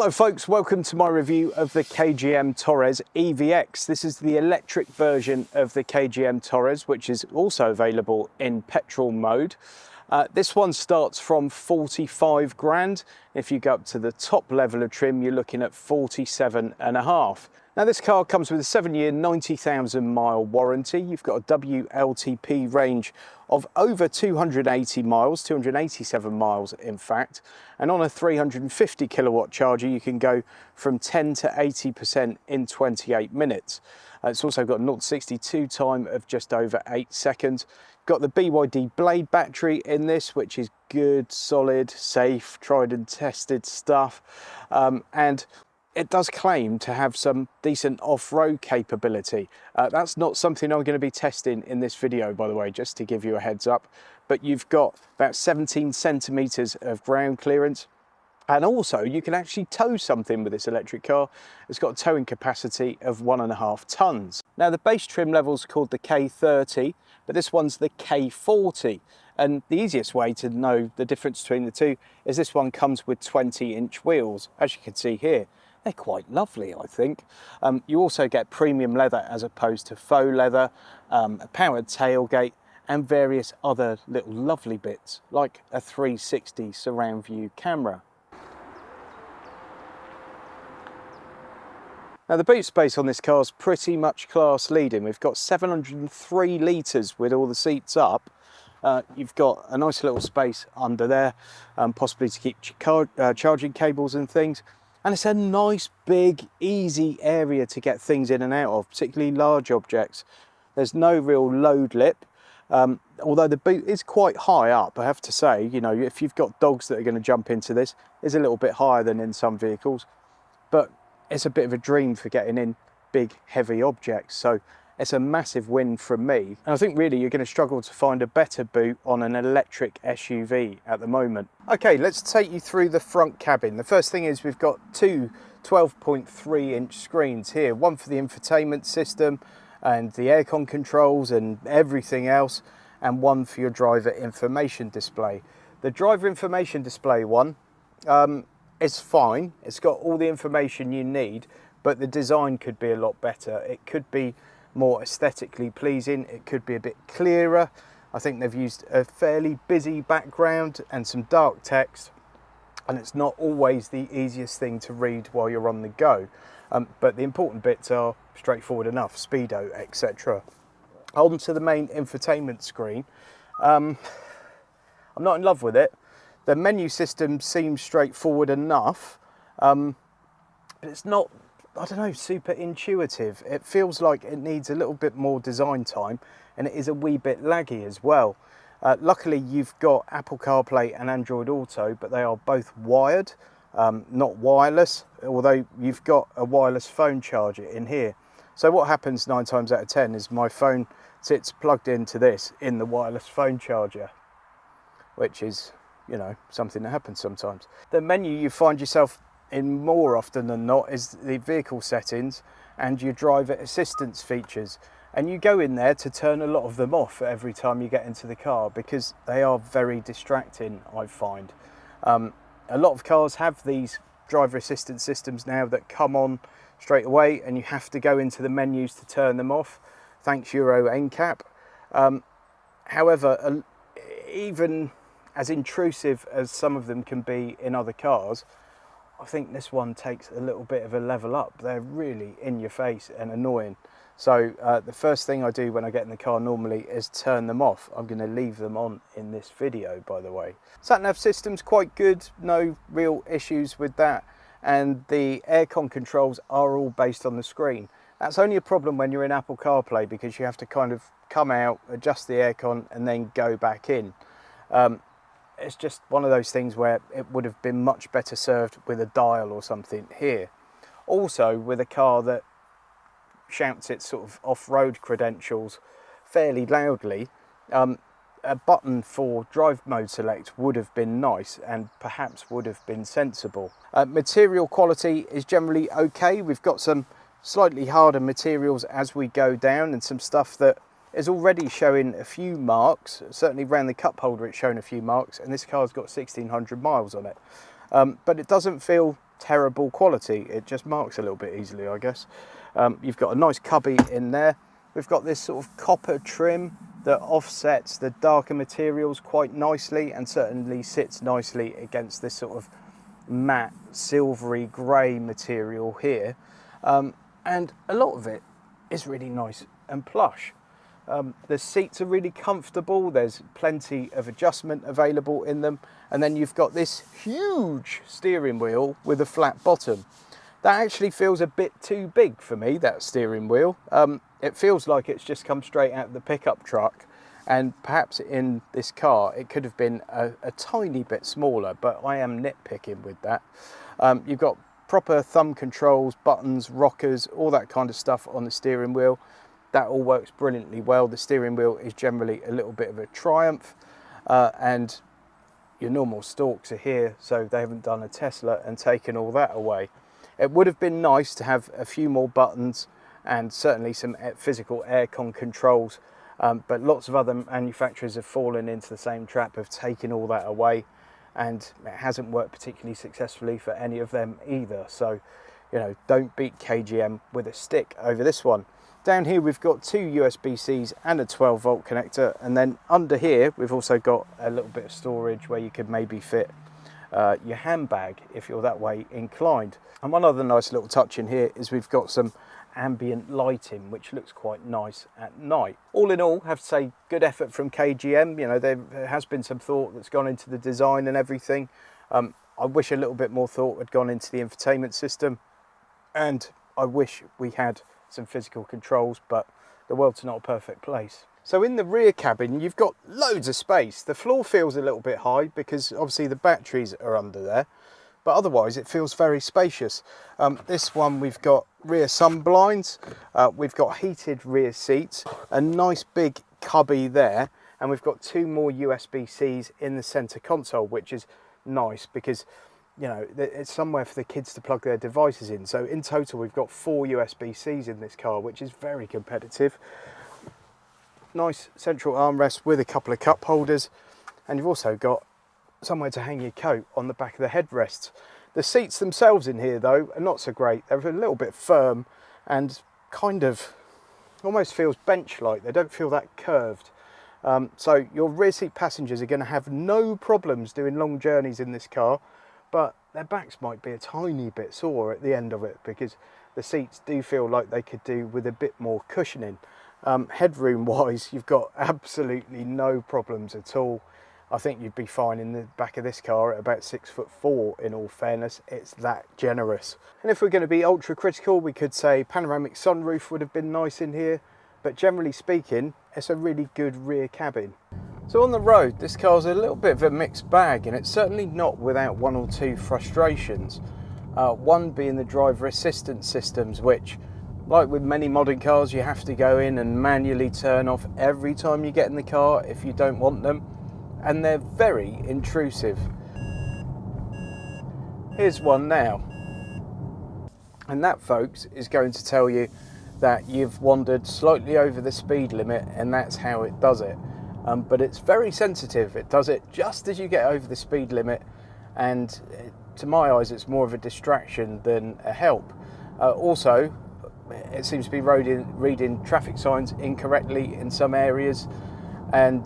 Hello folks, welcome to my review of the KGM Torres EVX. This is the electric version of the KGM Torres, which is also available in petrol mode. This one starts from 45 grand. If you go up to the top level of trim, you're looking at 47.5. Now this car comes with a 7-year, 90,000 mile warranty. You've got a WLTP range of over 280 miles, 287 miles in fact. And on a 350 kilowatt charger, you can go from 10 to 80% in 28 minutes. It's also got a 0 to 62 time of just over 8 seconds. Got the BYD Blade battery in this, which is good, solid, safe, tried and tested stuff. And it does claim to have some decent off-road capability. That's not something I'm going to be testing in this video, by the way, just to give you a heads up. But you've got about 17 centimeters of ground clearance. And also you can actually tow something with this electric car. It's got a towing capacity of 1.5 tons. Now the base trim level is called the K30, but this one's the K40. And the easiest way to know the difference between the two is this one comes with 20-inch wheels, as you can see here. They're quite lovely, I think. You also get premium leather as opposed to faux leather, a powered tailgate, and various other little lovely bits, like a 360 surround view camera. Now the boot space on this car is pretty much class leading. We've got 703 litres with all the seats up. You've got a nice little space under there, possibly to keep charging cables and things. And it's a nice, big, easy area to get things in and out of, particularly large objects. There's no real load lip, although the boot is quite high up, I have to say. You know, if you've got dogs that are going to jump into this, it's a little bit higher than in some vehicles. But it's a bit of a dream for getting in big, heavy objects. So it's a massive win from me. And I think really you're going to struggle to find a better boot on an electric SUV at the moment. Okay, let's take you through the front cabin. The first thing is we've got two 12.3-inch screens here, one for the infotainment system and the aircon controls and everything else, and one for your driver information display. The driver information display one is fine. It's got all the information you need, but the design could be a lot better. It could be more aesthetically pleasing, it could be a bit clearer. I think they've used a fairly busy background and some dark text, and it's not always the easiest thing to read while you're on the go. But the important bits are straightforward enough, speedo, etc. On to the main infotainment screen. I'm not in love with it. The menu system seems straightforward enough, but it's not, I don't know, super intuitive. It feels like it needs a little bit more design time, and it is a wee bit laggy as well. Luckily you've got Apple CarPlay and Android Auto, but they are both wired, not wireless, although you've got a wireless phone charger in here. So what happens 9 times out of 10 is my phone sits plugged into this in the wireless phone charger, which is, you know, something that happens sometimes. The menu you find yourself in more often than not is the vehicle settings and your driver assistance features, and you go in there to turn a lot of them off every time you get into the car because they are very distracting, I find. A lot of cars have these driver assistance systems now that come on straight away, and you have to go into the menus to turn them off, thanks Euro NCAP. However, even as intrusive as some of them can be in other cars, I think this one takes a little bit of a level up. They're really in your face and annoying. So the first thing I do when I get in the car normally is turn them off. I'm going to leave them on in this video, by the way. Sat-nav system's quite good, no real issues with that. And the aircon controls are all based on the screen. That's only a problem when you're in Apple CarPlay, because you have to kind of come out, adjust the aircon, and then go back in. It's just one of those things where it would have been much better served with a dial or something here. Also, with a car that shouts its sort of off-road credentials fairly loudly, a button for drive mode select would have been nice and perhaps would have been sensible. Material quality is generally okay. We've got some slightly harder materials as we go down, and some stuff that is already showing a few marks. Certainly around the cup holder it's showing a few marks, and this car's got 1,600 miles on it. But it doesn't feel terrible quality. It just marks a little bit easily, I guess. You've got a nice cubby in there. We've got this sort of copper trim that offsets the darker materials quite nicely and certainly sits nicely against this sort of matte silvery grey material here. And a lot of it is really nice and plush. The seats are really comfortable. There's plenty of adjustment available in them. And then you've got this huge steering wheel with a flat bottom. That actually feels a bit too big for me, that steering wheel. It feels like it's just come straight out of the pickup truck. And perhaps in this car, it could have been a tiny bit smaller, but I am nitpicking with that. You've got proper thumb controls, buttons, rockers, all that kind of stuff on the steering wheel. That all works brilliantly well. The steering wheel is generally a little bit of a Triumph, and your normal stalks are here, so they haven't done a Tesla and taken all that away. It would have been nice to have a few more buttons and certainly some physical aircon controls, but lots of other manufacturers have fallen into the same trap of taking all that away, and it hasn't worked particularly successfully for any of them either. So, you know, don't beat KGM with a stick over this one. Down here we've got two USB-Cs and a 12-volt connector, and then under here we've also got a little bit of storage where you could maybe fit your handbag if you're that way inclined. And one other nice little touch in here is we've got some ambient lighting, which looks quite nice at night. All in all, I have to say, good effort from KGM. You know, there has been some thought that's gone into the design and everything. I wish a little bit more thought had gone into the infotainment system, and I wish we had some physical controls, but the world's not a perfect place. So in the rear cabin, you've got loads of space. The floor feels a little bit high because obviously the batteries are under there, but otherwise it feels very spacious. This one we've got rear sun blinds, we've got heated rear seats, a nice big cubby there, and we've got two more USB-Cs in the center console, which is nice because, you know, it's somewhere for the kids to plug their devices in. So in total we've got 4 USB-Cs in this car, which is very competitive. Nice central armrest with a couple of cup holders, and you've also got somewhere to hang your coat on the back of the headrests. The seats themselves in here though are not so great. They're a little bit firm and kind of almost feels bench-like. They don't feel that curved. So your rear seat passengers are going to have no problems doing long journeys in this car, but their backs might be a tiny bit sore at the end of it because the seats do feel like they could do with a bit more cushioning. Headroom wise, you've got absolutely no problems at all. I think you'd be fine in the back of this car at about 6'4", in all fairness. It's that generous. And if we're going to be ultra critical, we could say panoramic sunroof would have been nice in here, but generally speaking, it's a really good rear cabin. So on the road, this car's a little bit of a mixed bag, and it's certainly not without one or two frustrations. One being the driver assistance systems, which, like with many modern cars, you have to go in and manually turn off every time you get in the car if you don't want them, and they're very intrusive. Here's one now, and that, folks, is going to tell you that you've wandered slightly over the speed limit, and that's how it does it. But it's very sensitive. It does it just as you get over the speed limit, and to my eyes it's more of a distraction than a help. Also, it seems to be reading traffic signs incorrectly in some areas, and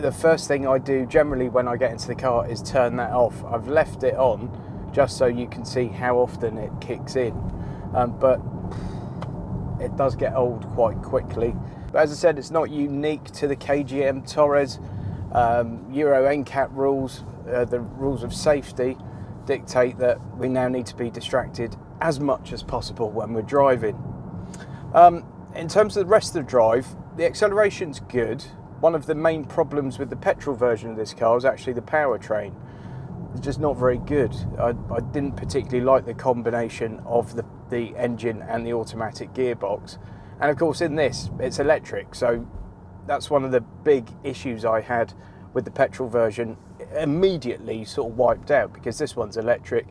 the first thing I do generally when I get into the car is turn that off. I've left it on just so you can see how often it kicks in, but it does get old quite quickly. But as I said, it's not unique to the KGM Torres. Euro NCAP rules, the rules of safety, dictate that we now need to be distracted as much as possible when we're driving. In terms of the rest of the drive, the acceleration's good. One of the main problems with the petrol version of this car is actually the powertrain. It's just not very good. I didn't particularly like the combination of the engine and the automatic gearbox. And of course in this, it's electric, so that's one of the big issues I had with the petrol version. Immediately sort of wiped out because this one's electric.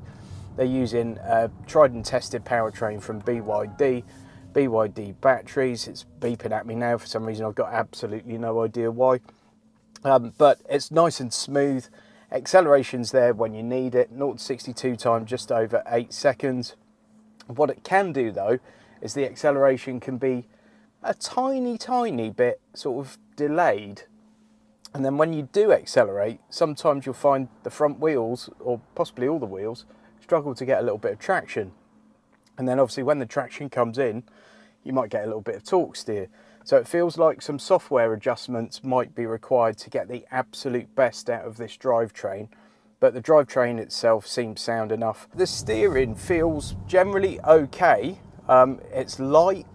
They're using a tried and tested powertrain from BYD batteries. It's beeping at me now for some reason. I've got absolutely no idea why. But it's nice and smooth. Acceleration's there when you need it, 0 to 62 time just over 8 seconds. What it can do though is the acceleration can be a tiny bit sort of delayed, and then when you do accelerate, sometimes you'll find the front wheels, or possibly all the wheels, struggle to get a little bit of traction. And then obviously when the traction comes in, you might get a little bit of torque steer. So it feels like some software adjustments might be required to get the absolute best out of this drivetrain, but the drivetrain itself seems sound enough. The steering feels generally okay. It's light,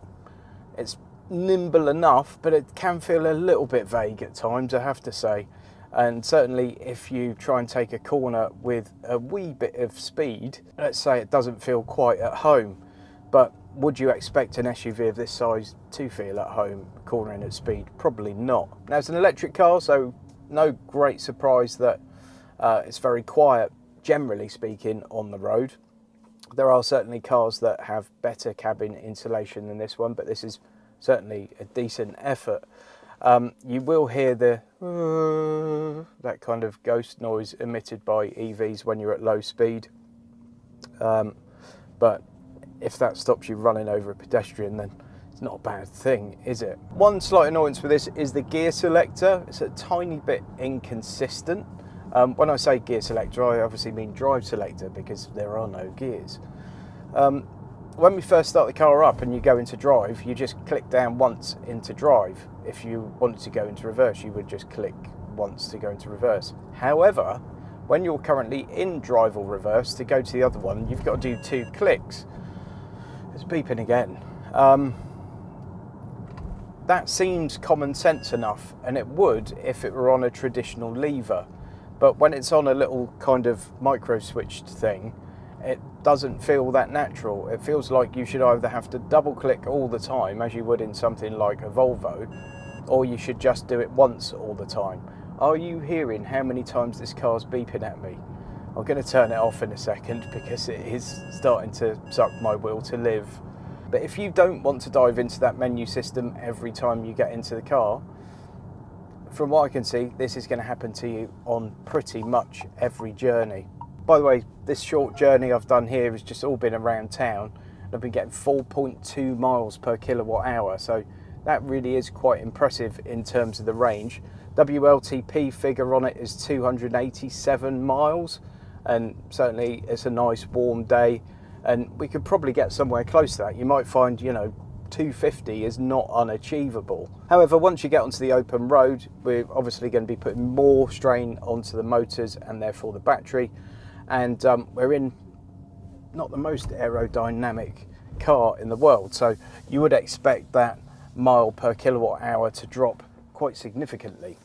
it's nimble enough, but it can feel a little bit vague at times, I have to say. And certainly if you try and take a corner with a wee bit of speed, let's say it doesn't feel quite at home. But would you expect an SUV of this size to feel at home cornering at speed? Probably not. Now it's an electric car, so no great surprise that it's very quiet, generally speaking, on the road. There are certainly cars that have better cabin insulation than this one, but this is certainly a decent effort. You will hear the that kind of ghost noise emitted by EVs when you're at low speed, but if that stops you running over a pedestrian, then it's not a bad thing, is it? One slight annoyance with this is the gear selector. It's a tiny bit inconsistent. When I say gear selector, I obviously mean drive selector, because there are no gears. When we first start the car up and you go into drive, you just click down once into drive. If you wanted to go into reverse, you would just click once to go into reverse. However, when you're currently in drive or reverse, to go to the other one, you've got to do 2 clicks. It's beeping again. That seems common sense enough, and it would if it were on a traditional lever. But when it's on a little kind of micro switched thing, it doesn't feel that natural. It feels like you should either have to double click all the time, as you would in something like a Volvo, or you should just do it once all the time. Are you hearing how many times this car's beeping at me? I'm going to turn it off in a second because it is starting to suck my will to live. But if you don't want to dive into that menu system every time you get into the car, from what I can see, this is going to happen to you on pretty much every journey. By the way, this short journey I've done here has just all been around town. I've been getting 4.2 miles per kilowatt hour, so that really is quite impressive in terms of the range. WLTP figure on it is 287 miles, and certainly it's a nice warm day, and we could probably get somewhere close to that. You might find, you know, 250 is not unachievable. However, once you get onto the open road, we're obviously going to be putting more strain onto the motors and therefore the battery, and we're in not the most aerodynamic car in the world, so you would expect that mile per kilowatt hour to drop quite significantly.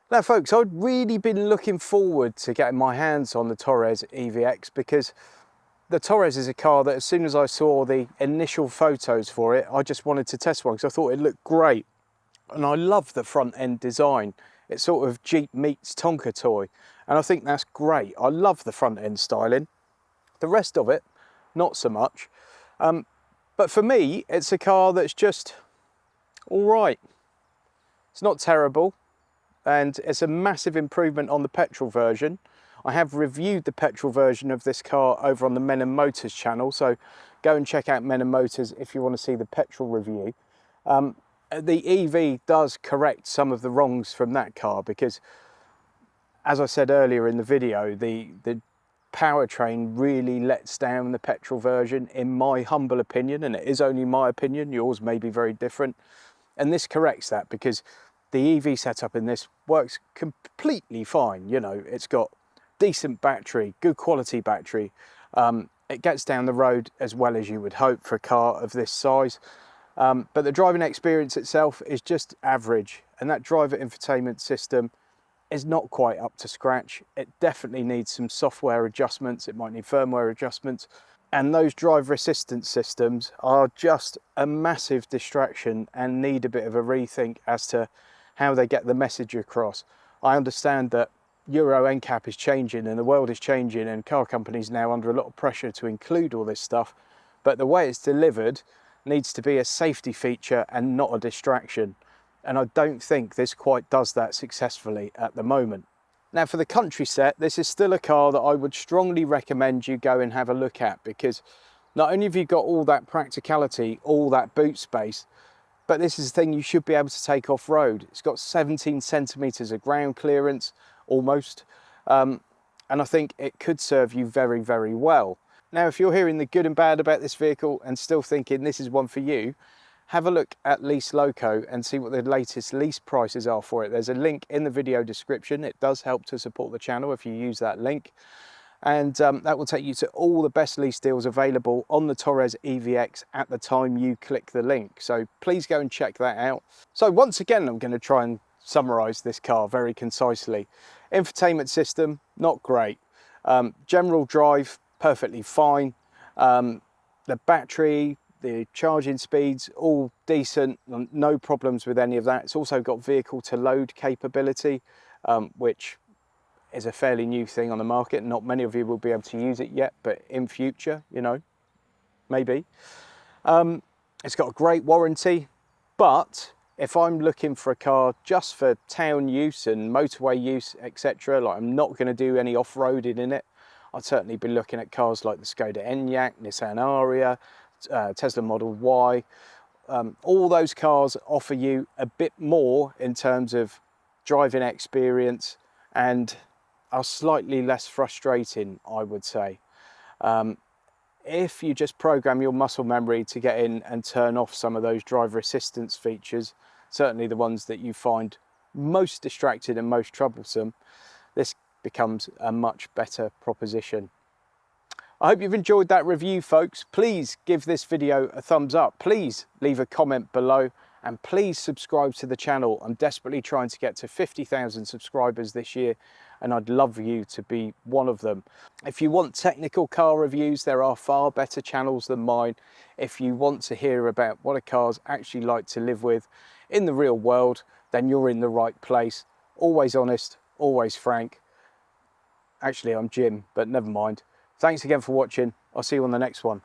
Now folks, I'd really been looking forward to getting my hands on the Torres EVX, because the Torres is a car that as soon as I saw the initial photos for it, I just wanted to test one because I thought it looked great. And I love the front end design. It's sort of Jeep meets Tonka toy, and I think that's great. I love the front end styling. The rest of it, not so much. But for me, it's a car that's just all right. It's not terrible, and it's a massive improvement on the petrol version. I have reviewed the petrol version of this car over on the Men and Motors channel, so go and check out Men and Motors if you want to see the petrol review. The EV does correct some of the wrongs from that car, because as I said earlier in the video, the powertrain really lets down the petrol version, in my humble opinion, and it is only my opinion. Yours may be very different, and this corrects that, because the EV setup in this works completely fine. You know, it's got decent battery, good quality battery. It gets down the road as well as you would hope for a car of this size. But the driving experience itself is just average, and that driver infotainment system is not quite up to scratch. It definitely needs some software adjustments. It might need firmware adjustments, and those driver assistance systems are just a massive distraction and need a bit of a rethink as to how they get the message across. I understand that Euro NCAP is changing and the world is changing, and car companies now under a lot of pressure to include all this stuff, but the way it's delivered needs to be a safety feature and not a distraction, and I don't think this quite does that successfully at the moment. Now for the country set, this is still a car that I would strongly recommend you go and have a look at, because not only have you got all that practicality, all that boot space, but this is the thing you should be able to take off-road. It's got 17 centimetres of ground clearance, almost, and I think it could serve you very, very well. Now, if you're hearing the good and bad about this vehicle and still thinking this is one for you, have a look at Lease Loco and see what the latest lease prices are for it. There's a link in the video description. It does help to support the channel if you use that link. And that will take you to all the best lease deals available on the Torres EVX at the time you click the link. So please go and check that out. So once again, I'm going to try and summarize this car very concisely. Infotainment system, not great. General drive, perfectly fine. The battery, the charging speeds, all decent, no problems with any of that. It's also got vehicle to load capability, which is a fairly new thing on the market. Not many of you will be able to use it yet, but in future, you know, maybe. It's got a great warranty, but if I'm looking for a car just for town use and motorway use, etc., like I'm not going to do any off-roading in it, I'd certainly be looking at cars like the 𝙇𝙄𝙁𝙁𝙄𝙇𝙄𝑗𝐼𝑎𝑐, Nissan Ariya, Tesla Model Y. All those cars offer you a bit more in terms of driving experience and are slightly less frustrating, I would say. If you just program your muscle memory to get in and turn off some of those driver assistance features, certainly the ones that you find most distracting and most troublesome, this becomes a much better proposition. I hope you've enjoyed that review, folks. Please give this video a thumbs up. Please leave a comment below and please subscribe to the channel. I'm desperately trying to get to 50,000 subscribers this year and I'd love you to be one of them. If you want technical car reviews, there are far better channels than mine. If you want to hear about what a car's actually like to live with in the real world, then you're in the right place. Always honest, always frank. Actually, I'm Jim, but never mind. Thanks again for watching. I'll see you on the next one.